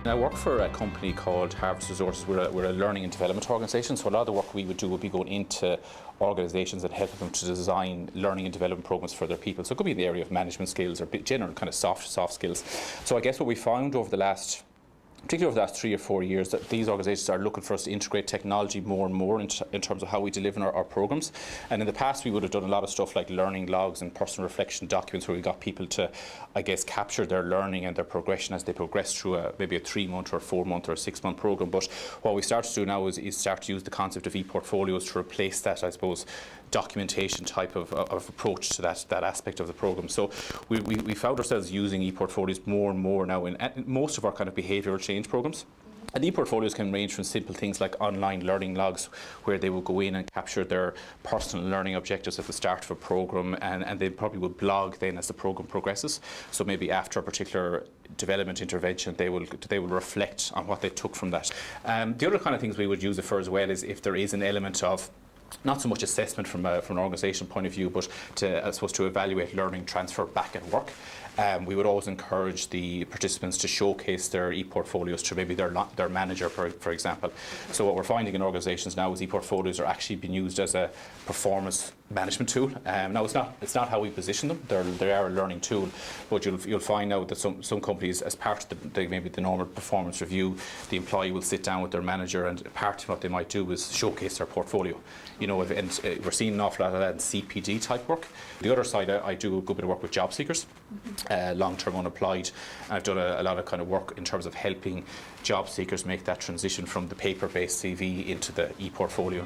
I work for a company called Harvest Resources. We're a learning and development organisation, so a lot of the work we would do would be going into organisations and helping them to design learning and development programmes for their people. So it could be in the area of management skills or general kind of soft skills. So I guess what we found particularly over the last 3 or 4 years, that these organisations are looking for us to integrate technology more and more in terms of how we deliver our programmes. And in the past, we would have done a lot of stuff like learning logs and personal reflection documents, where we got people to, I guess, capture their learning and their progression as they progress through maybe a 3-month or 4-month or a 6-month programme. But what we start to do now is start to use the concept of ePortfolios to replace that, I suppose, documentation type of approach to that aspect of the programme. So we found ourselves using ePortfolios more and more now in most of our kind of behavioural change programmes. And ePortfolios can range from simple things like online learning logs, where they will go in and capture their personal learning objectives at the start of a programme, and they probably will blog then as the programme progresses. So maybe after a particular development intervention, they will reflect on what they took from that. The other kind of things we would use it for as well is if there is an element of not so much assessment from an organisation point of view, but I suppose to evaluate learning transfer back at work. We would always encourage the participants to showcase their ePortfolios to maybe their manager, for example. So what we're finding in organisations now is ePortfolios are actually being used as a performance management tool. Now it's not how we position them. They are a learning tool, but you'll find now that some companies, as part of maybe the normal performance review, the employee will sit down with their manager, and part of what they might do is showcase their portfolio. You know, and we're seeing an awful lot of that in CPD type work. The other side, I do a good bit of work with job seekers, long-term unemployed. I've done a lot of kind of work in terms of helping job seekers make that transition from the paper-based CV into the ePortfolio.